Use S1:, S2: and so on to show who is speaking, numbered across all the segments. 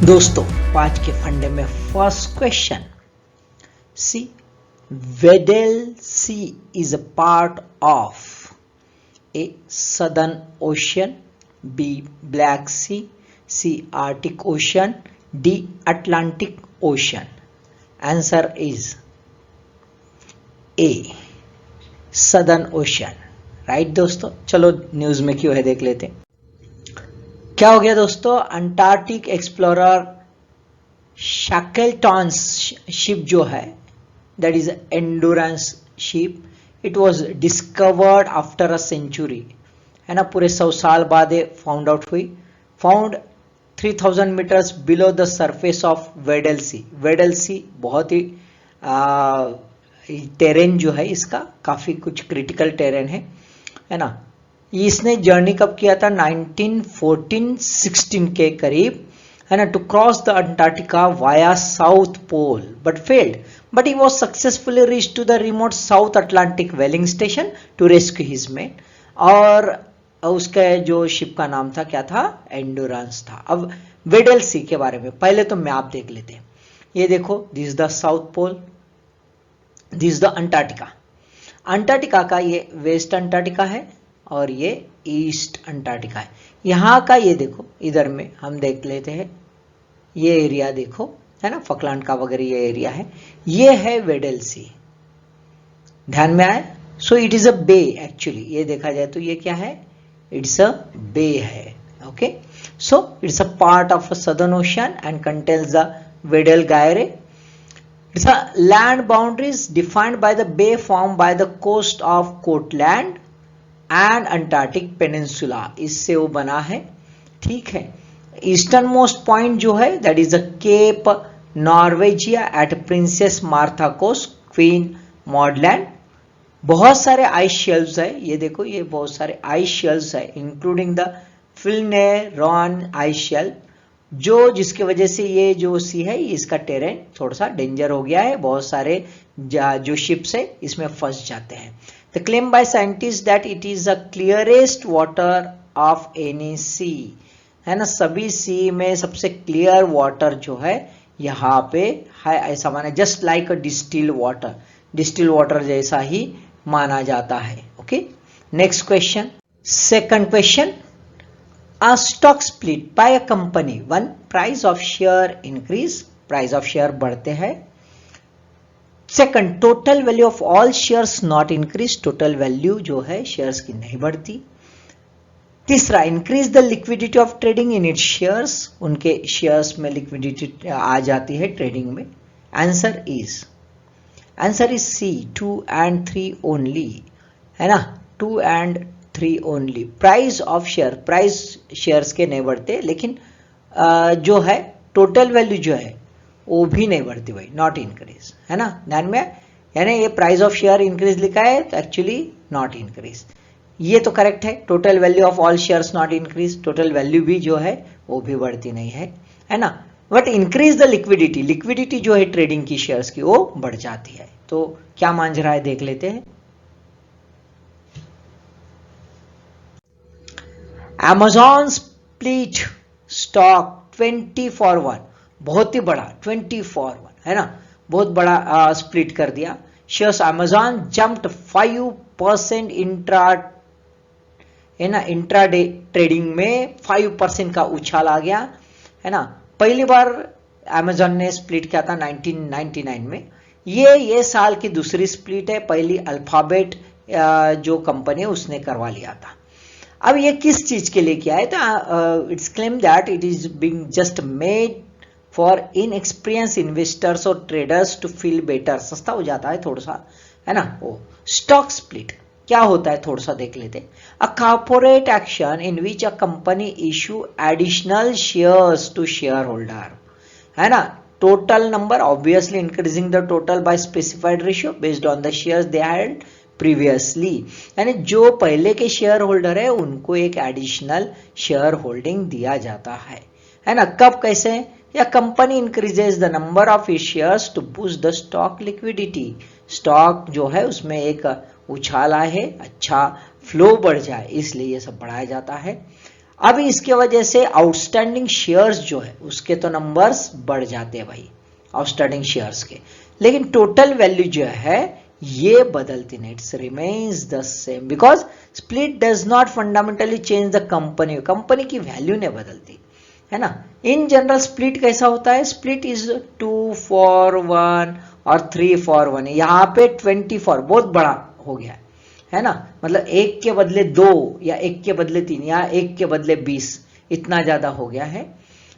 S1: दोस्तों आज के फंडे में first question, see Weddell Sea is a part of A Southern Ocean, B Black Sea Arctic Ocean, D Atlantic Ocean. Answer is A Southern Ocean. Right दोस्तों, चलो news में क्यों है देख लेते हैं। क्या हो गया दोस्तों, अंटार्कटिक एक्सप्लोरर शैकलटॉन्स शिप जो है, that is Endurance ship, it was discovered after a century, है ना, पूरे 100 साल बाद ये फाउंड आउट हुई। Found 3000 metres below the surface of Weddell Sea. Weddell Sea बहुत ही टेरेन जो है इसका काफी कुछ क्रिटिकल टेरेन है ना। इसने जर्नी कब किया था, 1914-16 के करीब, है ना, to cross the Antarctica via south pole but failed, but he was successfully reach to the remote south Atlantic whaling station to rescue his men. और उसका जो शिप का नाम था क्या था, एंडोरेंस था। अब वेडल सी के बारे में पहले तो मैप देख लेते हैं। ये देखो, this is the south pole, this is the Antarctica. Antarctica का ये वेस्ट अंटार्कटिका है और ये ईस्ट अंटार्कटिका है। यहाँ का ये देखो, इधर में हम देख लेते हैं, ये एरिया देखो, है ना, फकलैंड का वगैरह ये एरिया है, ये है वेडल सी। ध्यान में आए। So it is a bay actually, ये देखा जाए तो ये क्या है, इट्स अ बे है। Okay, so it's a part of a Southern Ocean and contains the Weddell Gyre. It's a land boundaries defined by the bay formed by the coast of Cortland and Antarctic Peninsula। इससे वो बना है, ठीक है। Eastern most point जो है that is the Cape Norvegia at Princess Martha Coast, Queen Maud Land. बहुत सारे आइस शेल्व्स है, ये देखो, ये बहुत सारे आइस शेल्व्स है, including the Filchner Ronne ice shelf, जो जिसकी वजह से ये जो सी है इसका टेरेन थोड़ा सा डेंजर हो गया है। बहुत सारे जो शिप्स है इसमें फंस जाते हैं। The claim by scientist that it is the clearest water of any sea, है ना, सभी सी में सबसे क्लियर वाटर जो है यहाँ पे है, ऐसा माना, जस्ट लाइक अ डिस्टिल वाटर, डिस्टिल वाटर जैसा ही माना जाता है। Okay, next question, second question, a stock split by a company, one price of share increase, price of share बढ़ते हैं। second, total value of all shares not increase, total value जो है shares की नहीं बढ़ती। तीसरा, increase the liquidity of trading in its shares, उनके shares में liquidity आ जाती है trading में। answer is C, 2 and 3 only, है ना, 2 and 3 only. Price of share, price shares के नहीं बढ़ते, लेकिन जो है टोटल वैल्यू जो है वो भी नहीं बढ़ती भाई, नॉट इंक्रीज, है ना, ध्यान में। यानी ये प्राइस ऑफ शेयर इंक्रीज लिखा है तो एक्चुअली नॉट इंक्रीज, ये तो करेक्ट है। Total value of all shares not increase, total value भी जो है वो भी बढ़ती नहीं है ना। But increase the liquidity, liquidity जो है ट्रेडिंग की शेयर्स की वो बढ़ जाती है। तो क्या मांझ रहा है देख लेते हैं। Amazon split stock 20/1, बहुत ही बड़ा 20/1, है ना, बहुत बड़ा स्प्लिट कर दिया। Shares Amazon jumped 5% intraday trading में 5% का उछाल आ गया, है ना। पहली बार Amazon ने स्प्लिट किया था 1999 में। ये साल की दूसरी स्प्लिट है, पहली अल्फाबेट जो कंपनी है उसने करवा लिया था। अब ये किस चीज के लिए किया है, तो it's claim that it is being just made for inexperience investors और ट्रेडर्स टू फील बेटर, सस्ता हो जाता है थोड़ा सा, है ना। वो स्टॉक स्प्लिट क्या होता है थोड़ा सा देख लेते हैं। A corporate action in which a company issue additional shares to shareholder, है ना। Total number, obviously increasing the total by specified ratio based on the shares they had previously, यानी जो पहले के शेयर होल्डर है उनको एक additional share holding दिया जाता है ना। कब, कैसे, या company increases the number of shares to boost the stock liquidity, stock जो है उसमें एक उछाल आए है, अच्छा फ्लो बढ़ जाए, इसलिए ये सब बढ़ाया जाता है। अब इसके वजह से आउटस्टैंडिंग शेयर्स जो है उसके तो नंबर्स बढ़ जाते हैं भाई, आउटस्टैंडिंग शेयर्स के, लेकिन टोटल वैल्यू जो है ये बदलती नहीं, it's remains the same because split does not fundamentally change the company, company की वैल्यू नहीं बदलती है ना। इन जनरल स्प्लिट कैसा होता है, स्प्लिट इज 2 for 1 और 3 for 1, यहाँ पे 24 बहुत बड़ा हो गया है ना, मतलब एक के बदले 2 या एक के बदले 3 या एक के बदले 20, इतना ज्यादा हो गया है।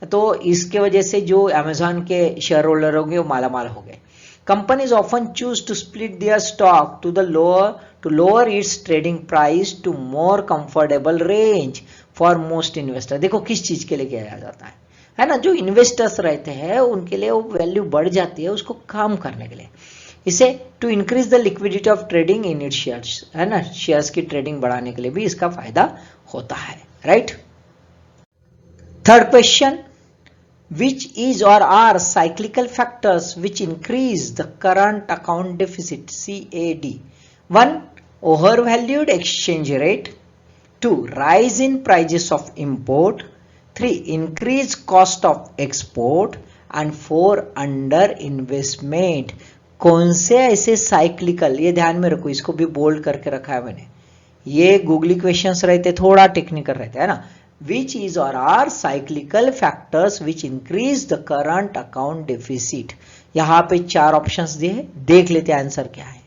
S1: तो इसके वजह से जो अमेजॉन के शेयर होल्डर होंगे वो मालामाल हो गए। Companies often choose to split their stock to lower its trading price to more comfortable range for most investor. देखो किस चीज के लिए किया जाता है ना, जो इन्वेस्टर्स रहते हैं उनके लिए वो वैल्यू बढ़ जाती है उसको काम करने के लिए, इसे to increase the liquidity of trading in it shares, है ना, शेयर्स की ट्रेडिंग बढ़ाने के लिए भी इसका फायदा होता है, right. Third question, which is or are cyclical factors which increase the current account deficit, CAD? 1. Overvalued exchange rate. 2. Rise in prices of import. 3. Increased cost of export. And 4. Under investment. कौन से ऐसे cyclical, ये ध्यान में रखो, इसको भी bold करके रखा है मैंने, ये गूगली क्वेश्चंस रहते, थोड़ा टेक्निकल रहते है ना। Which is or are cyclical factors which increase the current account deficit? यहां पे 4 ऑप्शंस दिए, देख लेते हैं आंसर क्या है।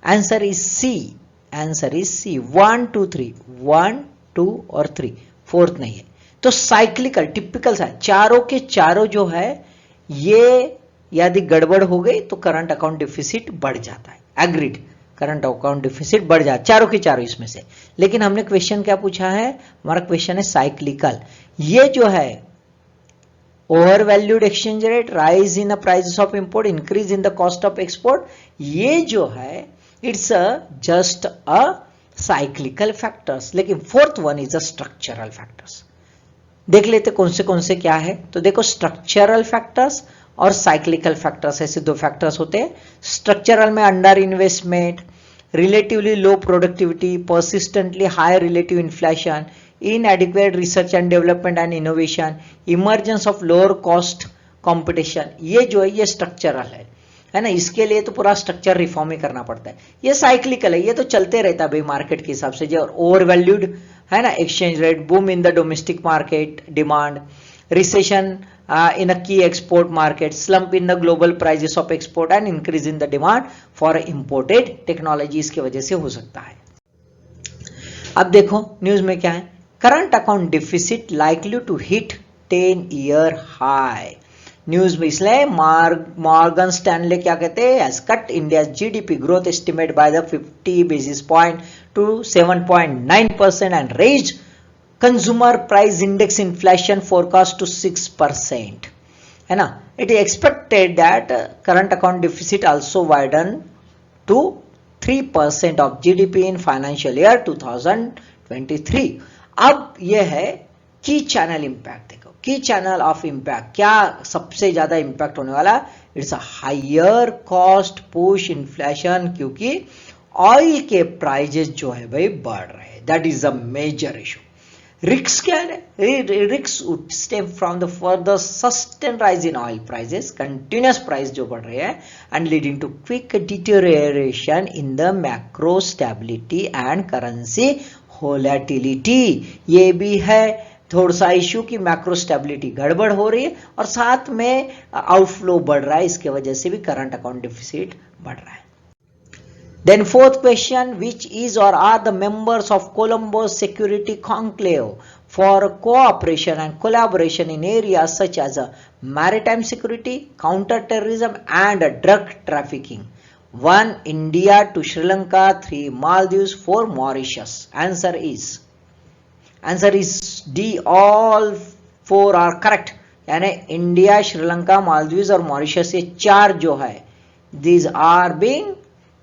S1: Answer is C, answer is C, 1 2 3, 1 2 और 3, फोर्थ नहीं है। तो साइक्लिकल टिपिकल सा, चारों के चारों जो है ये यदि गड़बड़ हो गई तो करंट अकाउंट डिफिसिट बढ़ जाता है, एग्रीड, करंट अकाउंट डिफिसिट बढ़ जाए, चारों के चारों इसमें से। लेकिन हमने क्वेश्चन क्या पूछा है, हमारा क्वेश्चन है साइक्लिकल। ये जो है over valued exchange rate, rise in the prices of import, increase in the cost of export, ये जो है it's just a cyclical factors. लेकिन fourth one is a structural factors. देख लेते कौन से क्या है। तो देखो स्ट्रक्चरल फैक्टर्स और साइक्लिकल फैक्टर्स, ऐसे 2 फैक्टर्स होते हैं। स्ट्रक्चरल में under investment, relatively low productivity, persistently high relative inflation, inadequate research and development and innovation, emergence of lower cost competition, ये जो है ये स्ट्रक्चरल है ना। इसके लिए तो पूरा स्ट्रक्चर रिफॉर्म ही करना पड़ता है। ये साइक्लिकल है, ये तो चलते रहता है भाई मार्केट के हिसाब से। जो ओवर वैल्यूड है ना exchange rate, boom in the domestic market demand, recession in a key export market, slump in the global prices of export and increase in the demand for imported technology, इसके वजह से हो सकता है। अब देखो न्यूज में क्या है, current account deficit likely to hit 10-year high. News में इसलिए मॉर्गन स्टैनले क्या कहते हैं, has cut India GDP growth estimate by the 50 basis point to 7.9% and raised consumer price index inflation forecast to 6%, है ना। It is expected that current account deficit also widen to 3% of GDP in financial year 2023। अब यह है की channel impact. देखो की channel of impact, क्या सबसे ज्यादा इंपैक्ट होने वाला, it's a higher cost push inflation, क्योंकि ऑयल के प्राइजेस जो है भाई बढ़ रहे हैं, that is a major issue. Risks क्या है, risks would stem from the further sustained rise in oil prices, continuous price जो बढ़ रहे हैं, and leading to quick deterioration in the macro stability and currency volatility। ये भी है थोड़ा सा इशू की मैक्रो स्टेबिलिटी गड़बड़ हो रही है और साथ में आउटफ्लो बढ़ रहा है, इसके वजह से भी करंट अकाउंट डिफिसिट बढ़ रहा है। Then fourth question, which is or are the members of Colombo's Security Conclave for cooperation and collaboration in areas such as maritime security, counter-terrorism and drug trafficking? 1. India, 2. Sri Lanka, 3. Maldives, 4. Mauritius. Answer is D. All 4 are correct. यानी India, Sri Lanka, Maldives और Mauritius, ये 4 जो है these are being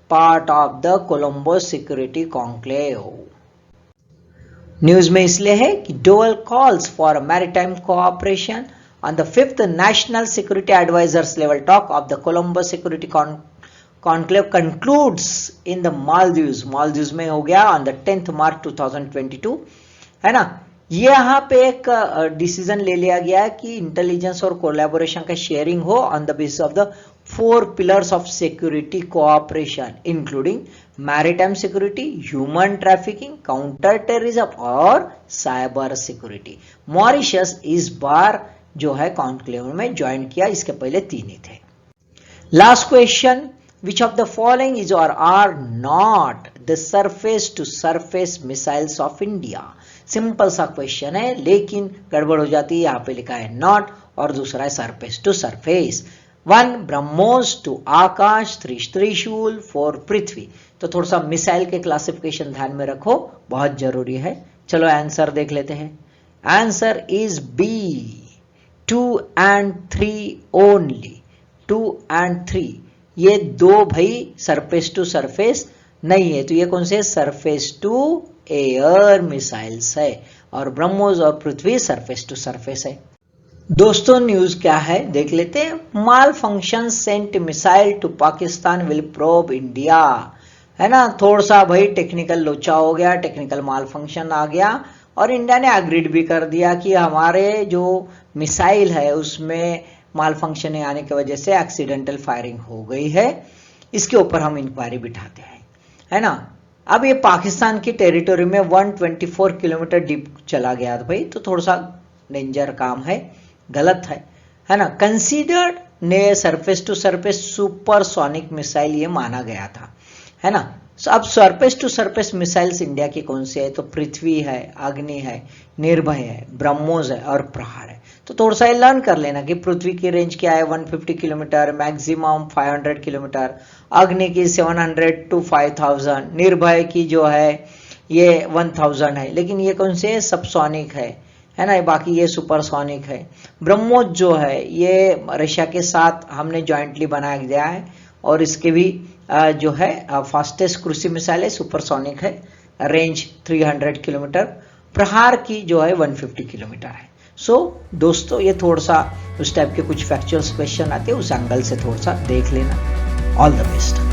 S1: part of the Colombo Security Conclave। News में इसलिए है कि Dole calls for maritime cooperation on the 5th National Security Advisors level talk of the Colombo Security Conclave concludes in the Maldives में हो गया on the 10th March 2022, है ना। यहाँ पे एक डिसीजन ले लिया गया कि इंटेलिजेंस और कोलैबोरेशन का शेयरिंग हो on the basis of the 4 pillars of security cooperation including maritime security, human trafficking, counter terrorism और साइबर सिक्योरिटी। मॉरिशस इस बार जो है कॉन्क्लेव में ज्वाइन किया, इसके पहले 3 ही थे। Last question, which of the following is or are not the surface to surface missiles of India? Simple सा क्वेश्चन है लेकिन गड़बड़ हो जाती है, यहाँ पे लिखा है नॉट और दूसरा है सरफेस टू सरफेस। 1 ब्रह्मोस, 2 आकाश, 3 त्रिशूल, 4 पृथ्वी। तो थोड़ा सा मिसाइल के क्लासिफिकेशन ध्यान में रखो, बहुत जरूरी है। चलो आंसर देख लेते हैं। Answer is B, 2 and 3 only. 2 and 3 ये 2 भाई सरफेस टू सरफेस नहीं है, तो ये कौन से सरफेस टू एयर मिसाइल्स है, और ब्रह्मोस और पृथ्वी सरफेस टू सरफेस है। दोस्तों न्यूज क्या है देख लेते हैं। Malfunction sent missile to Pakistan will probe India, है ना। थोड़ा सा भाई टेक्निकल लोचा हो गया, टेक्निकल माल फंक्शन आ गया और इंडिया ने एग्रीड भी कर दिया कि हमारे जो मिसाइल है उसमें माल फंक्शनिंग आने की वजह से एक्सीडेंटल फायरिंग हो गई है, इसके ऊपर हम इंक्वायरी बिठाते हैं, है ना। अब ये पाकिस्तान की टेरिटोरी में 124 किलोमीटर डीप चला गया था भाई, तो थोड़ा सा डेंजर काम है, गलत है ना। कंसीडर्ड ने surface to surface supersonic missile ये माना गया था, है ना। अब surface to surface missiles India की कौन सी है, तो पृथ्वी है, अग्नि है, निर्भय है, ब्रह्मोस है और प्रहार है। तो थोड़ा सा लर्न कर लेना कि पृथ्वी की रेंज क्या है 150 किलोमीटर, मैक्सिमम 500 किलोमीटर, अग्नि की 700 to 5000, निर्भय की जो है ये 1000 है, लेकिन ये कौन से सबसोनिक है ना, बाकी ये सुपरसोनिक है। ब्रह्मोस जो है ये रशिया के साथ हमने जॉइंटली बनाया गया है और इसके भी जो है फास्टेस्ट क्रूज मिसाइल है, सुपरसोनिक है, रेंज 300 किलोमीटर, प्रहार की जो है 150 किलोमीटर है। सो दोस्तों ये थोड़ा सा उस टाइप के कुछ फैक्चुअल क्वेश्चन आते हैं, उस एंगल से थोड़ा सा देख लेना। All the best.